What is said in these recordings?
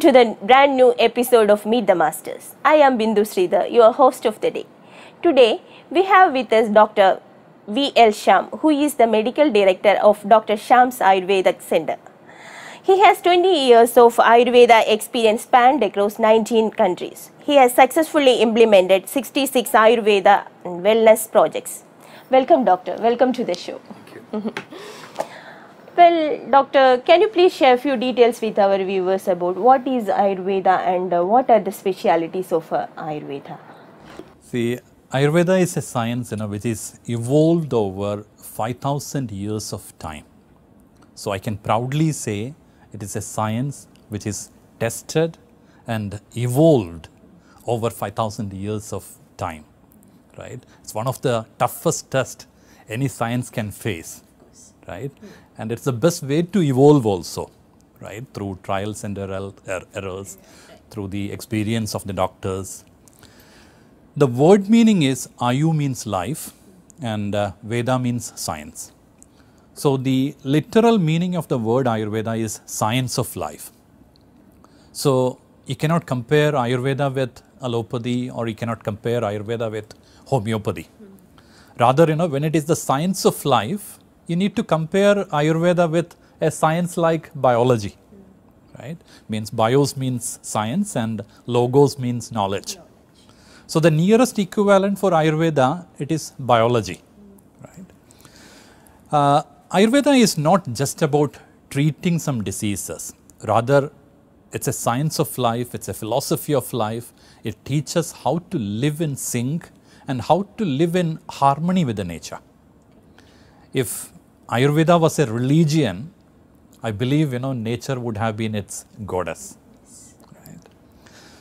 Welcome to the brand new episode of Meet the Masters. I am Bindu Sridhar, your host of the day. Today, we have with us Dr. V.L. Shyam, who is the Medical Director of Dr. Shyam's Ayurveda Center. He has 20 years of Ayurveda experience spanned across 19 countries. He has successfully implemented 66 Ayurveda and wellness projects. Welcome, Doctor. Welcome to the show. Thank you. Well, Doctor, can you please share a few details with our viewers about what is Ayurveda and what are the specialities of Ayurveda? See, Ayurveda is a science which is evolved over 5,000 years of time. So I can proudly say it is a science which is tested and evolved over 5,000 years of time. Right? It's one of the toughest tests any science can face. Right? And it's the best way to evolve also, right? Through trials and errors, through the experience of the doctors. The word meaning is Ayu means life and Veda means science. So the literal meaning of the word Ayurveda is science of life. So you cannot compare Ayurveda with allopathy or you cannot compare Ayurveda with homeopathy. Rather, when it is the science of life, you need to compare Ayurveda with a science like biology, right? Means bios means science and logos means knowledge. So the nearest equivalent for Ayurveda, it is biology, right? Ayurveda is not just about treating some diseases. Rather, it's a science of life, it's a philosophy of life. It teaches how to live in sync and how to live in harmony with the nature. If Ayurveda was a religion, I believe nature would have been its goddess. Right?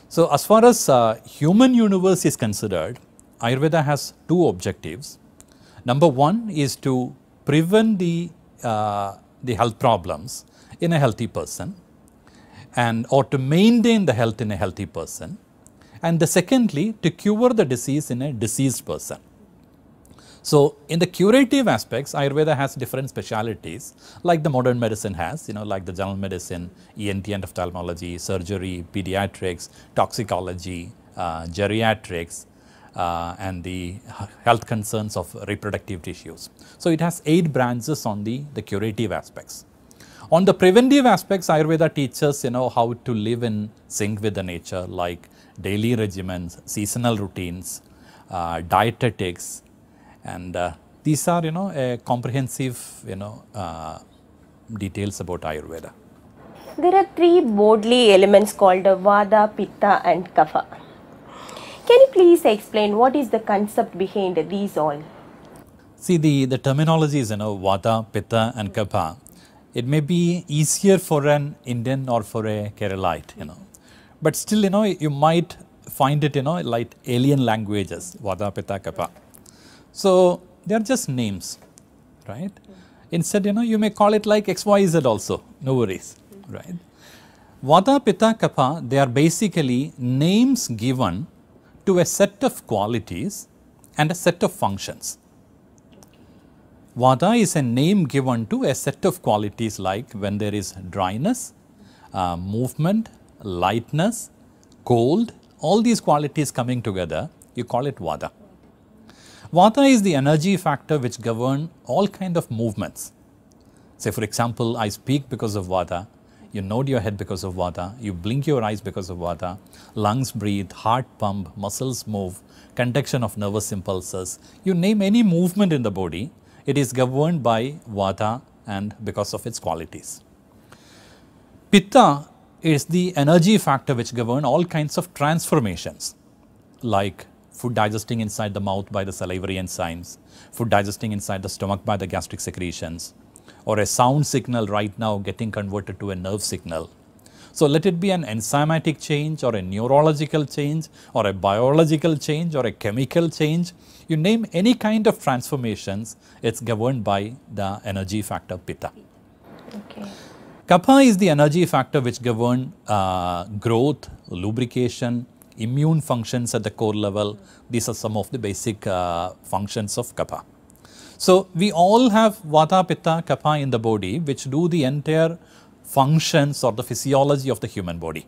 So as far as human universe is considered, Ayurveda has two objectives. Number one is to prevent the health problems in a healthy person or to maintain the health in a healthy person. And secondly, to cure the disease in a diseased person. So in the curative aspects, Ayurveda has different specialities like the modern medicine has, like the general medicine, ENT and ophthalmology, surgery, pediatrics, toxicology, geriatrics, and the health concerns of reproductive tissues. So it has 8 branches on the curative aspects. On the preventive aspects, Ayurveda teaches, how to live in sync with the nature, like daily regimens, seasonal routines, dietetics, and these are, a comprehensive, details about Ayurveda. There are 3 bodily elements called Vata, Pitta and Kapha. Can you please explain what is the concept behind these all? See, the terminology is, Vata, Pitta and Kapha. It may be easier for an Indian or for a Keralite, But still, you might find it, like alien languages, Vata, Pitta, Kapha. So they are just names, right? Instead, you may call it like XYZ also, no worries, right? Vata, Pitta, Kapha, they are basically names given to a set of qualities and a set of functions. Vata is a name given to a set of qualities like when there is dryness, movement, lightness, cold, all these qualities coming together, you call it Vata. Vata is the energy factor which governs all kind of movements. Say for example, I speak because of Vata, you nod your head because of Vata, you blink your eyes because of Vata, lungs breathe, heart pump, muscles move, conduction of nervous impulses. You name any movement in the body, it is governed by Vata and because of its qualities. Pitta is the energy factor which governs all kinds of transformations like food digesting inside the mouth by the salivary enzymes, food digesting inside the stomach by the gastric secretions, or a sound signal right now getting converted to a nerve signal. So let it be an enzymatic change or a neurological change or a biological change or a chemical change. You name any kind of transformations, it's governed by the energy factor Pitta. Okay. Kapha is the energy factor which governs growth, lubrication, immune functions at the core level. These are some of the basic functions of Kapha. So we all have Vata, Pitta, Kapha in the body which do the entire functions or the physiology of the human body.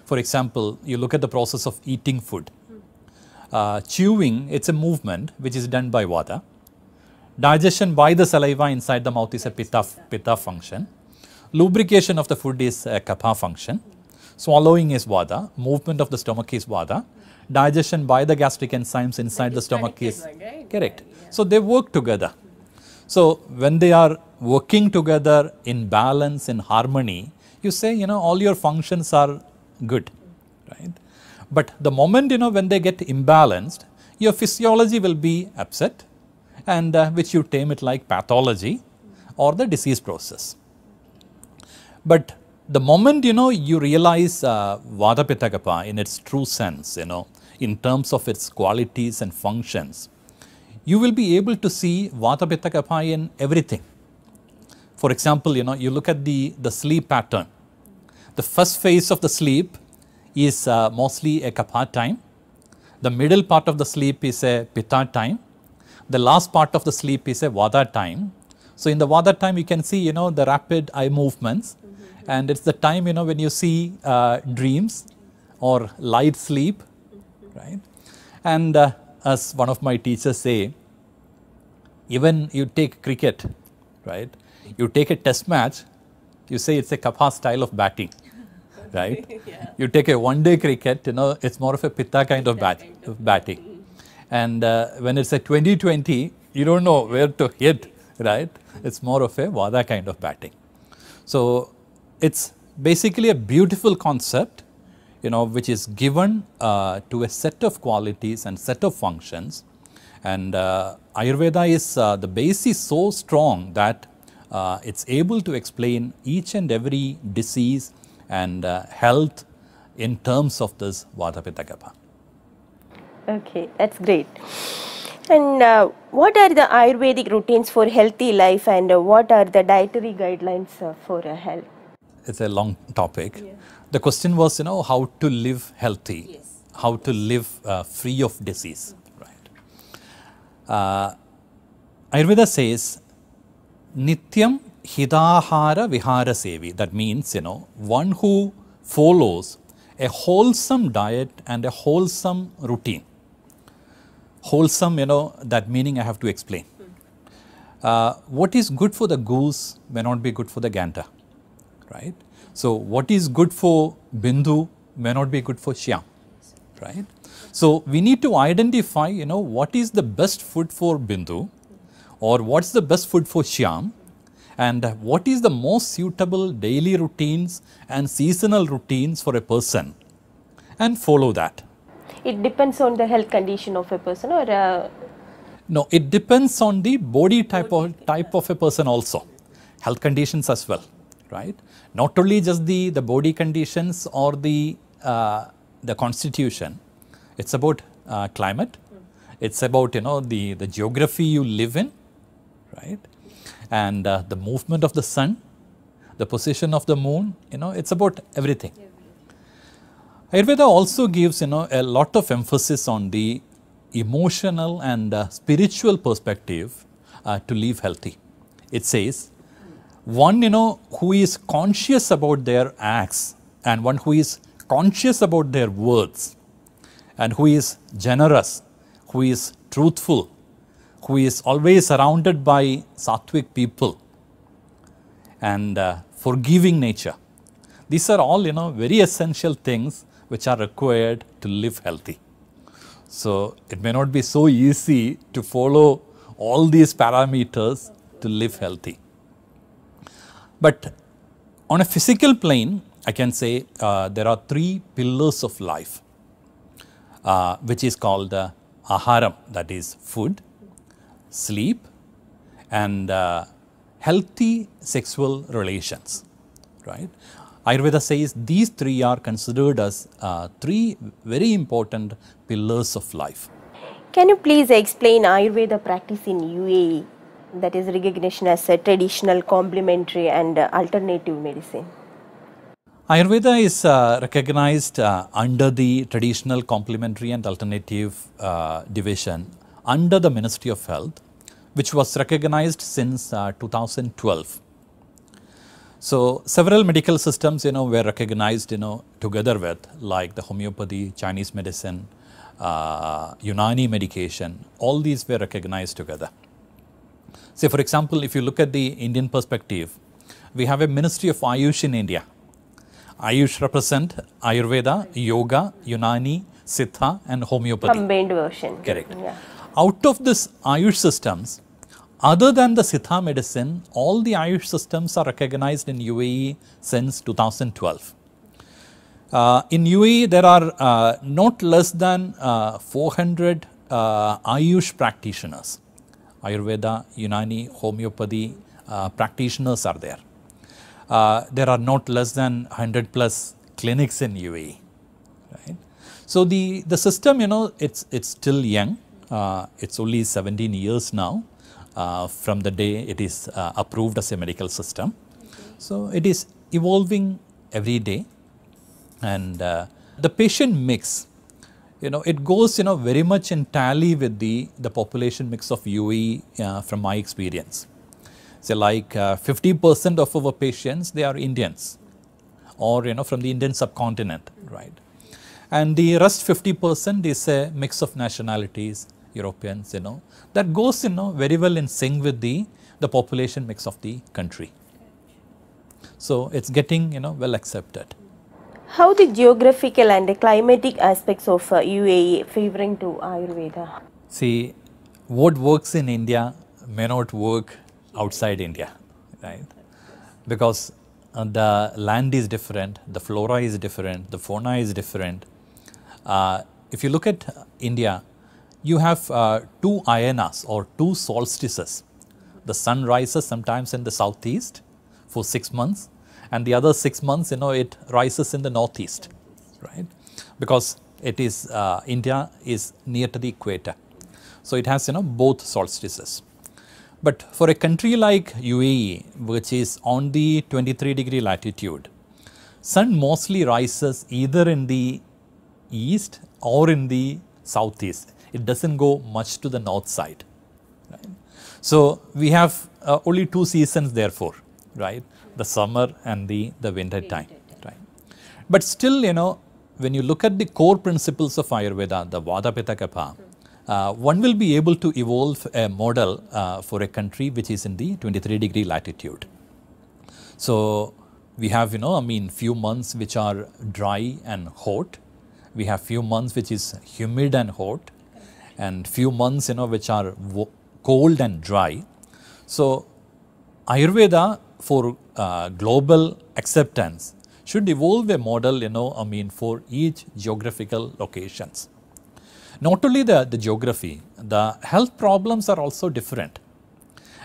For example, you look at the process of eating food. Chewing, it's a movement which is done by Vata. Digestion by the saliva inside the mouth is a pitta function. Lubrication of the food is a kapha function. Swallowing is Vata. Movement of the stomach is Vata. Digestion by the gastric enzymes inside the stomach is correct. So they work together. So when they are working together in balance, in harmony, you say, all your functions are good, right? But the moment, when they get imbalanced, your physiology will be upset, and which you term it like pathology or the disease process. But the moment, you realize Vata Pitta Kapha in its true sense, in terms of its qualities and functions, you will be able to see Vata Pitta Kapha in everything. For example, you look at the sleep pattern. The first phase of the sleep is mostly a Kapha time. The middle part of the sleep is a Pitta time. The last part of the sleep is a Vata time. So in the Vata time, you can see, the rapid eye movements. And it's the time, when you see dreams or light sleep, right? And as one of my teachers say, even you take cricket, right? You take a test match, you say it's a Kapha style of batting, right? Yeah. You take a one-day cricket, it's more of a Pitta kind of batting. And when it's a 20-20, you don't know where to hit, right? It's more of a Vata kind of batting. So it's basically a beautiful concept, which is given to a set of qualities and set of functions. And Ayurveda is the base is so strong that it's able to explain each and every disease and health in terms of this Vata Pitta Kapha. Okay, that's great. And what are the Ayurvedic routines for healthy life, and what are the dietary guidelines for health? It's a long topic. Yeah. The question was, how to live healthy, yes. How to live free of disease, right? Ayurveda says, Nityam Hidahara Vihara Sevi. That means, one who follows a wholesome diet and a wholesome routine. Wholesome, that meaning I have to explain. What is good for the goose may not be good for the gander, right? So what is good for Bindu may not be good for Shyam, right? So we need to identify, what is the best food for Bindu, or what's the best food for Shyam, and what is the most suitable daily routines and seasonal routines for a person, and follow that. It depends on the health condition of a person, or no, it depends on the body type of a person also, health conditions as well, right? Not only just the body conditions or the constitution. It's about climate. It's about, the geography you live in, right? And the movement of the sun, the position of the moon, it's about everything. Ayurveda also gives, a lot of emphasis on the emotional and spiritual perspective to live healthy. It says, one, who is conscious about their acts, and one who is conscious about their words, and who is generous, who is truthful, who is always surrounded by sattvic people, and forgiving nature. These are all, very essential things which are required to live healthy. So it may not be so easy to follow all these parameters to live healthy. But on a physical plane, I can say there are three pillars of life, which is called aharam, that is food, sleep, and healthy sexual relations, right? Ayurveda says these three are considered as three very important pillars of life. Can you please explain Ayurveda practice in UAE, that is recognition as a traditional, complementary and alternative medicine? Ayurveda is recognized under the traditional, complementary and alternative division under the Ministry of Health, which was recognized since 2012. So several medical systems, were recognized, together with, like the homeopathy, Chinese medicine, Unani medication, all these were recognized together. Say for example, if you look at the Indian perspective, we have a Ministry of Ayush in India. Ayush represent Ayurveda, Yoga, Unani, Siddha and homeopathy. Combined version. Correct. Yeah. Out of this Ayush systems, other than the Siddha medicine, all the Ayush systems are recognized in UAE since 2012. In UAE, there are not less than 400 Ayush practitioners. Ayurveda, Unani, homeopathy practitioners are there. There are not less than 100 plus clinics in UAE. Right? So the system, it's still young. It's only 17 years now from the day it is approved as a medical system. So it is evolving every day, and the patient mix, it goes very much in tally with the population mix of UAE from my experience. So like 50% of our patients, they are Indians or from the Indian subcontinent, right? And the rest 50% is a mix of nationalities, Europeans, that goes very well in sync with the population mix of the country. So it's getting well accepted. How the geographical and the climatic aspects of UAE favoring to Ayurveda? See, what works in India may not work outside India, right? Because the land is different, the flora is different, the fauna is different. If you look at India, you have two ayanas or two solstices. The sun rises sometimes in the southeast for 6 months, and the other 6 months, it rises in the northeast, right? Because it is India is near to the equator, so it has both solstices. But for a country like UAE, which is on the 23-degree latitude, sun mostly rises either in the east or in the southeast. It doesn't go much to the north side. Right? So we have only 2 seasons therefore, right? The summer and the winter time. Right? But still, when you look at the core principles of Ayurveda, the Vata Pitta Kapha, one will be able to evolve a model for a country which is in the 23-degree latitude. So we have, few months which are dry and hot. We have few months which is humid and hot, and few months, which are cold and dry. So Ayurveda for global acceptance should evolve a model, for each geographical locations. Not only the geography, the health problems are also different,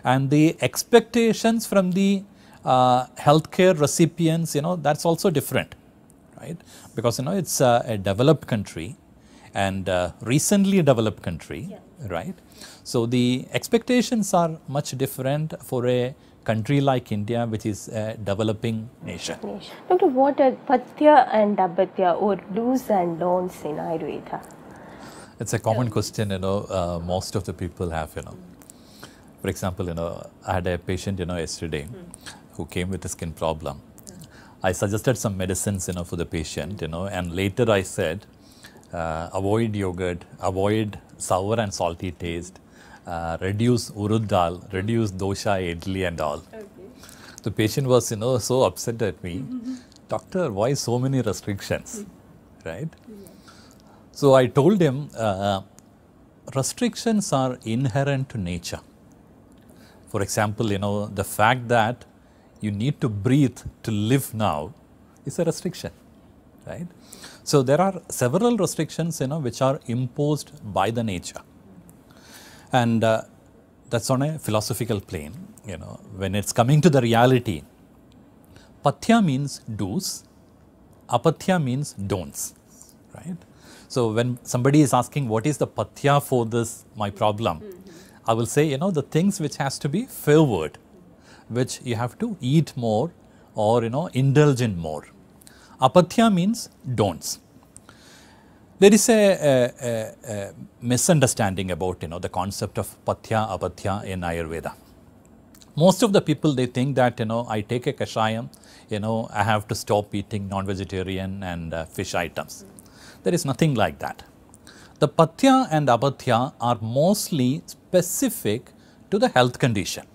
and the expectations from the healthcare recipients, that's also different, right? Because it's a developed country and recently developed country, right? So the expectations are much different for a country like India, which is a developing nation. Doctor, what are Pathya and Abhatya, or do's and don'ts in Ayurveda? It's a common question, most of the people have, For example, I had a patient, yesterday who came with a skin problem. I suggested some medicines, for the patient, and later I said, avoid yogurt, avoid sour and salty taste, reduce urud dal, reduce dosha, idli and all. Okay. The patient was, so upset at me. Doctor, why so many restrictions, right? So I told him, restrictions are inherent to nature. For example, the fact that you need to breathe to live now is a restriction, right? So there are several restrictions, which are imposed by the nature. And that's on a philosophical plane, when it's coming to the reality. Pathya means do's, apatya means don'ts, right? So when somebody is asking what is the pathya for this, my problem, I will say, the things which has to be favored, which you have to eat more or, indulge in more. Apatya means don'ts. There is a misunderstanding about, the concept of pathya, apatya in Ayurveda. Most of the people, they think that, I take a kashayam, I have to stop eating non-vegetarian and fish items. There is nothing like that. The pathya and apathya are mostly specific to the health condition.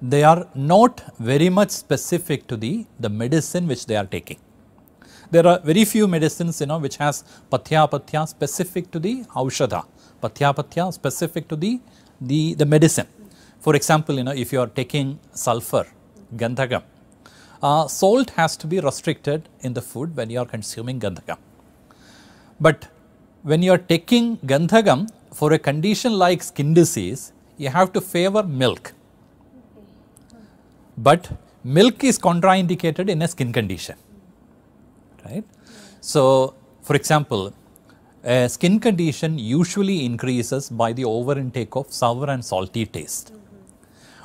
They are not very much specific to the medicine which they are taking. There are very few medicines, which has pathya apathya specific to the aushadha, pathya apathya specific to the medicine. For example, if you are taking sulfur, gandhakam, salt has to be restricted in the food when you are consuming gandhakam. But when you are taking gandhakam for a condition like skin disease, you have to favor milk. But milk is contraindicated in a skin condition, right? So, for example, a skin condition usually increases by the over intake of sour and salty taste.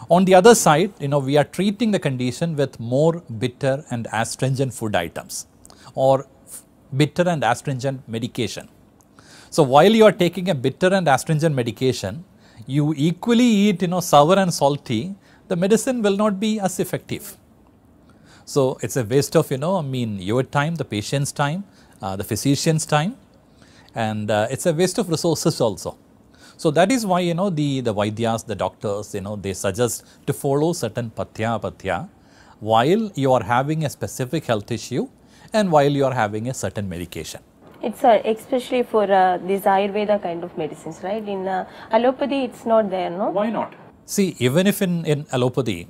On the other side, we are treating the condition with more bitter and astringent food items or bitter and astringent medication. So, while you are taking a bitter and astringent medication, you equally eat, sour and salty, the medicine will not be as effective. So, it is a waste of, your time, the patient's time, the physician's time, and it is a waste of resources also. So, that is why, the Vaidyas, the doctors, they suggest to follow certain pathya, apathya while you are having a specific health issue and while you are having a certain medication. It's especially for these Ayurveda kind of medicines, right? In allopathy, it's not there, no? Why not? See, even if in allopathy,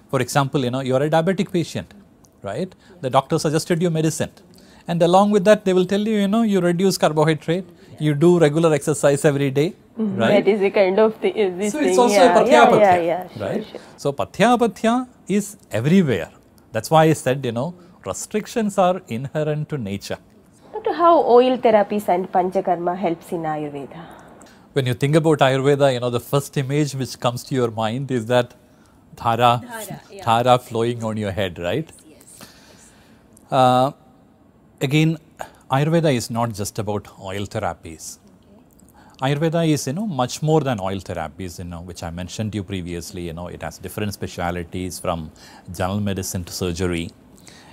for example, you are a diabetic patient, right? The doctor suggested you medicine, and along with that, they will tell you, you reduce carbohydrate, you do regular exercise every day, right? That is a kind of this so thing. it's also yeah, a pathya yeah, apathya, yeah, yeah, right? Sure. So pathya apathya is everywhere. That's why I said, restrictions are inherent to nature. Doctor, how oil therapies and panchakarma helps in Ayurveda? When you think about Ayurveda, the first image which comes to your mind is that dhara flowing on your head, right? Yes. Again, Ayurveda is not just about oil therapies. Ayurveda is, much more than oil therapies, which I mentioned to you previously. It has different specialities from general medicine to surgery,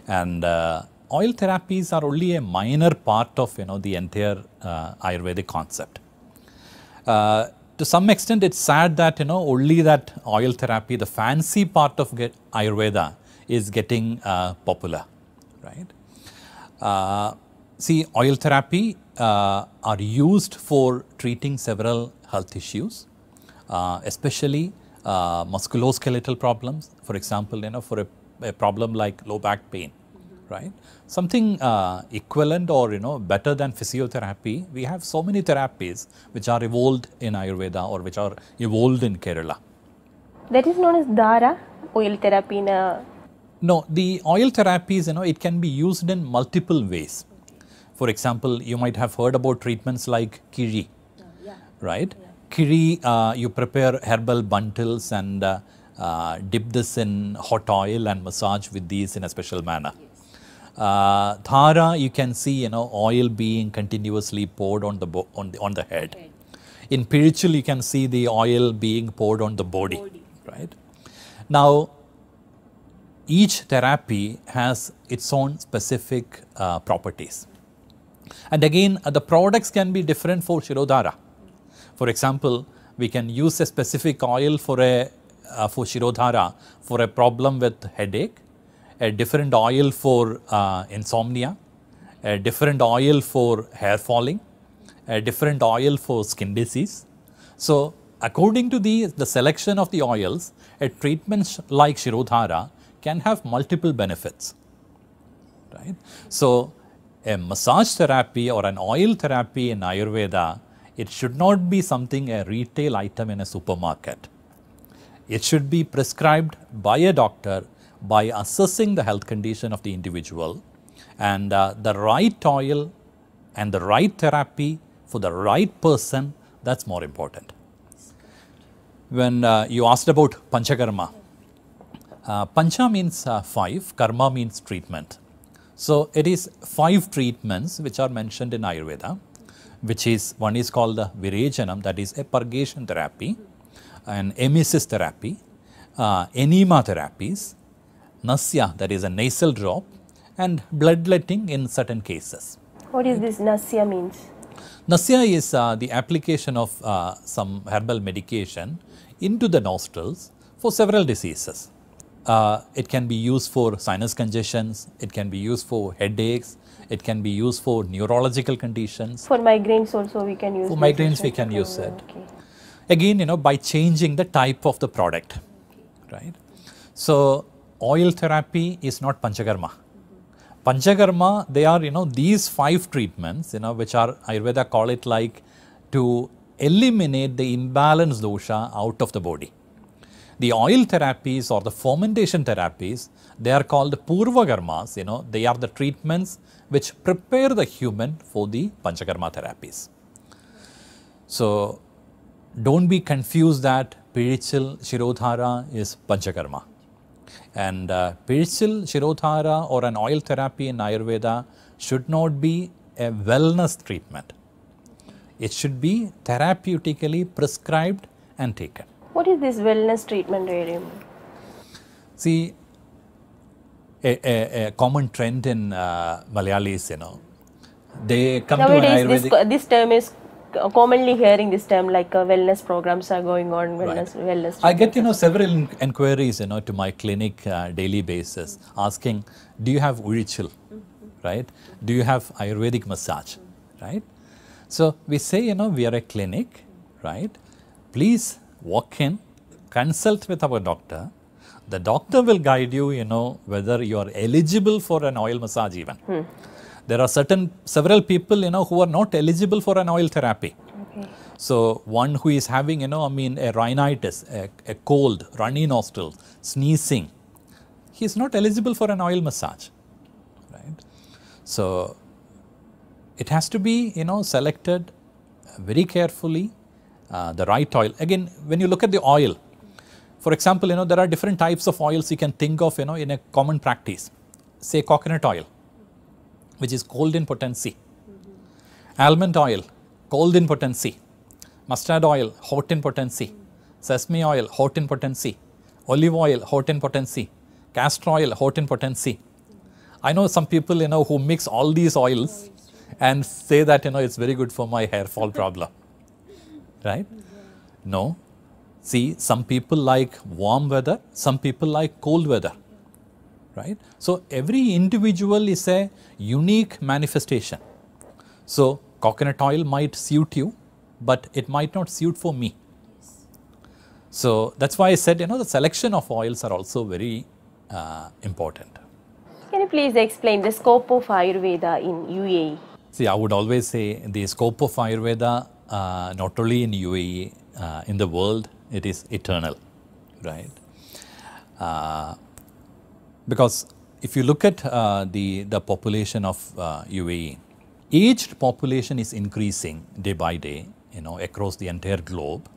and oil therapies are only a minor part of, the entire Ayurvedic concept. To some extent, it's sad that, only that oil therapy, the fancy part of Ayurveda is getting popular, right? See, oil therapy are used for treating several health issues, especially musculoskeletal problems. For example, for a problem like low back pain, right? Something equivalent or better than physiotherapy. We have so many therapies which are evolved in Ayurveda or which are evolved in Kerala. That is known as dhara, oil therapy in a... No, the oil therapies, it can be used in multiple ways. For example, you might have heard about treatments like kiri, right? Yeah. Kiri, you prepare herbal bundles and dip this in hot oil and massage with these in a special manner. Dhara, you can see, oil being continuously poured on the head. In Pirichul, you can see the oil being poured on the body, right? Now, each therapy has its own specific properties. And again, the products can be different for Shirodhara. For example, we can use a specific oil for Shirodhara for a problem with headache, a different oil for insomnia, a different oil for hair falling, a different oil for skin disease. So, according to the selection of the oils, a treatment like Shirodhara can have multiple benefits, right? So, a massage therapy or an oil therapy in Ayurveda, it should not be something a retail item in a supermarket. It should be prescribed by a doctor by assessing the health condition of the individual, and the right oil and the right therapy for the right person, that's more important. When you asked about panchakarma, pancha means 5, karma means treatment. So, it is 5 treatments which are mentioned in Ayurveda, which is, one is called the Virejanam, that is a purgation therapy, an emesis therapy, enema therapies, nasya, that is a nasal drop, and bloodletting in certain cases. What is this nasya means? Nasya is the application of some herbal medication into the nostrils for several diseases. It can be used for sinus congestions, it can be used for headaches, it can be used for neurological conditions. For migraines also we can use. For migraines we can use it. Okay. Again, by changing the type of the product, right? So, oil therapy is not Panchakarma. Panchakarma, they are, these 5 treatments, which are, Ayurveda call it like to eliminate the imbalanced dosha out of the body. The oil therapies or the fermentation therapies, they are called Purvakarmas, they are the treatments which prepare the human for the Panchakarma therapies. So, don't be confused that Pirichil Shirodhara is Panchakarma. And Pirichil Shirodhara or an oil therapy in Ayurveda should not be a wellness treatment. It should be therapeutically prescribed and taken. What is this wellness treatment really? See, a common trend in Malayalis, they come nowadays to Ayurvedic. This term is commonly hearing this term, like wellness programs are going on, wellness I get several inquiries to my clinic daily basis asking, do you have Urichil, right? Do you have Ayurvedic massage, right? So we say, we are a clinic, right? Please walk in, consult with our doctor. The doctor will guide you, whether you are eligible for an oil massage even. There are several people, who are not eligible for an oil therapy. Okay. So, one who is having, a rhinitis, a cold, runny nostrils, sneezing, he is not eligible for an oil massage, right? So, it has to be, selected very carefully, the right oil. Again, when you look at the oil, for example, there are different types of oils you can think of, in a common practice. Say coconut oil, which is cold in potency. Almond oil, cold in potency. Mustard oil, hot in potency. Sesame oil, hot in potency. Olive oil, hot in potency. Castor oil, hot in potency. I know some people, who mix all these oils and say that, it's very good for my hair fall problem. Right? No. See, some people like warm weather, some people like cold weather. Right? So, every individual is a unique manifestation. So, coconut oil might suit you, but it might not suit for me. So, that is why I said, the selection of oils are also very important. Can you please explain the scope of Ayurveda in UAE? See, I would always say the scope of Ayurveda, not only in UAE, in the world, it is eternal, right? Because if you look at the population of UAE, aged population is increasing day by day, across the entire globe.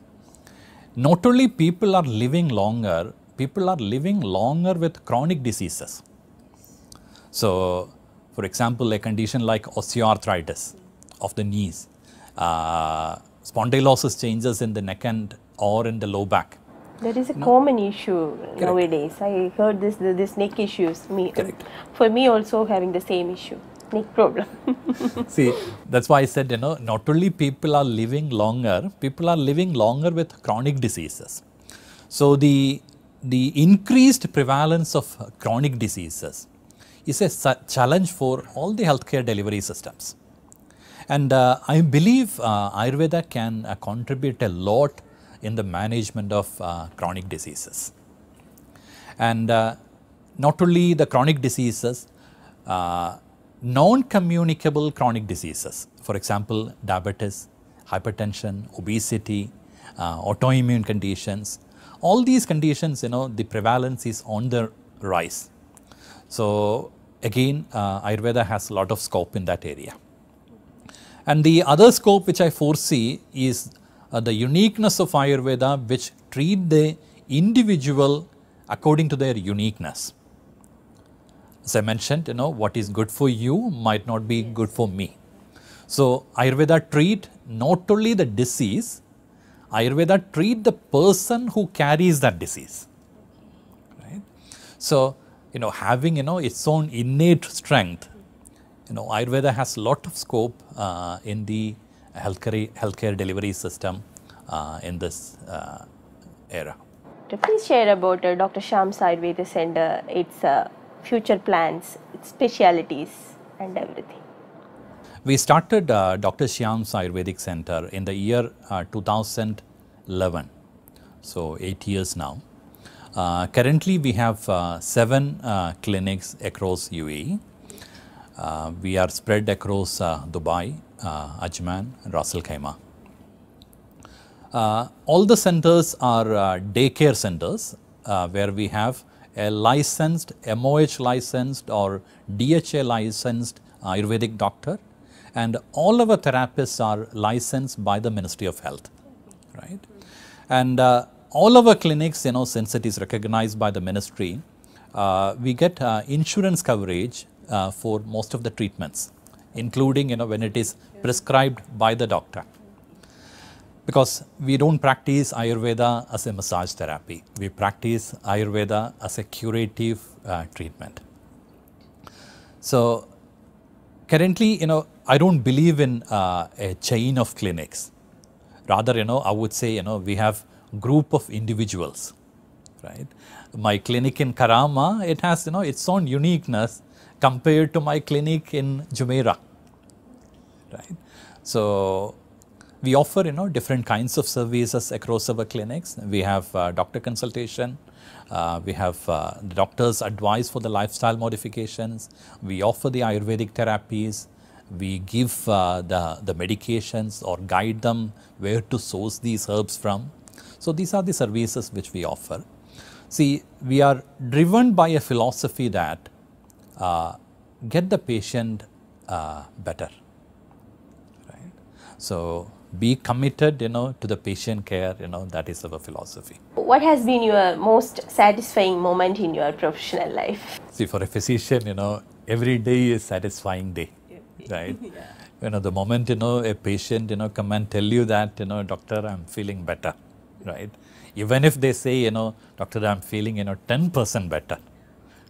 Not only people are living longer with chronic diseases. So, for example, a condition like osteoarthritis of the knees, spondylosis changes in the neck and or in the low back. That is a common issue nowadays. I heard this neck issues. For me also having the same issue, neck problem. See, that's why I said, not only people are living longer with chronic diseases. So, the increased prevalence of chronic diseases is a challenge for all the healthcare delivery systems. And I believe Ayurveda can contribute a lot in the management of chronic diseases. And not only the chronic diseases, non-communicable chronic diseases, for example, diabetes, hypertension, obesity, autoimmune conditions, all these conditions, the prevalence is on the rise. So, again, Ayurveda has a lot of scope in that area. And the other scope which I foresee is the uniqueness of Ayurveda, which treat the individual according to their uniqueness. As I mentioned, what is good for you might not be good for me. So, Ayurveda treat not only the disease, Ayurveda treat the person who carries that disease. So, having, its own innate strength, Ayurveda has a lot of scope in the healthcare delivery system in this era. Please share about Dr. Shyam's Ayurveda Center, its future plans, its specialities and everything. We started Dr. Shyam's Ayurvedic Center in the year 2011, so 8 years now. Currently, we have 7 clinics across UAE. We are spread across Dubai, Ajman, and Ras Al Khaimah. All the centers are daycare centers where we have a licensed, MOH licensed or DHA licensed Ayurvedic doctor, and all our therapists are licensed by the Ministry of Health, right? And all our clinics, since it is recognized by the ministry, we get insurance coverage for most of the treatments, including, when it is prescribed by the doctor. Because we don't practice Ayurveda as a massage therapy. We practice Ayurveda as a curative treatment. So currently, I don't believe in a chain of clinics. Rather, I would say, we have group of individuals, right? My clinic in Karama, it has, its own uniqueness compared to my clinic in Jumeirah, right? So we offer, different kinds of services across our clinics. We have doctor consultation. We have doctor's advice for the lifestyle modifications. We offer the Ayurvedic therapies. We give the medications or guide them where to source these herbs from. So these are the services which we offer. See, we are driven by a philosophy that get the patient better, right? So be committed, to the patient care, that is our philosophy. What has been your most satisfying moment in your professional life? See, for a physician, every day is satisfying day, right? Yeah. The moment, a patient, come and tell you that, doctor, I'm feeling better, right? Even if they say, doctor, I'm feeling, 10% better,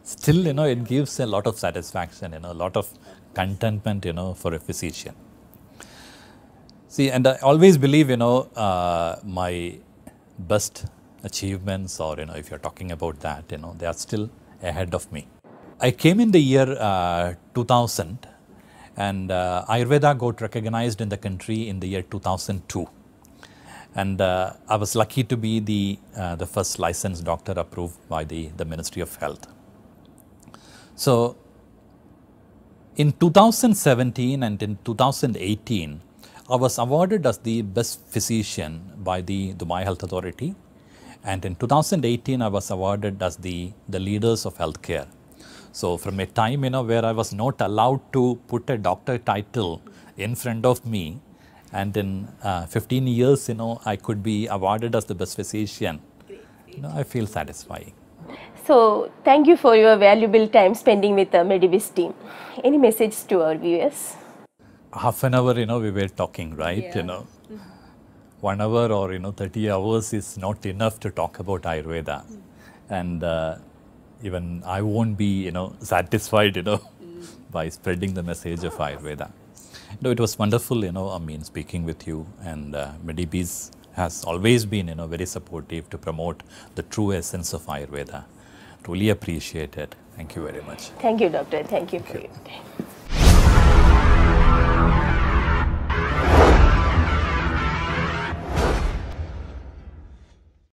still, it gives a lot of satisfaction, a lot of contentment, for a physician. See, and I always believe, my best achievements, or, if you're talking about that, they are still ahead of me. I came in the year 2000, and Ayurveda got recognized in the country in the year 2002. And I was lucky to be the first licensed doctor approved by the Ministry of Health. So in 2017 and in 2018, I was awarded as the best physician by the Dubai Health Authority. And in 2018, I was awarded as the leaders of healthcare. So from a time, where I was not allowed to put a doctor title in front of me, and in 15 years, I could be awarded as the best physician, I feel satisfying. So thank you for your valuable time spending with the Medivis team. Any message to our viewers? Half an hour, we were talking, right? Yeah. 1 hour or, 30 hours is not enough to talk about Ayurveda. And even I won't be, satisfied, by spreading the message of Ayurveda. It was wonderful, speaking with you, and Medivis has always been, very supportive to promote the true essence of Ayurveda. Truly appreciate it. Thank you very much. Thank you, doctor. Thank you for your time.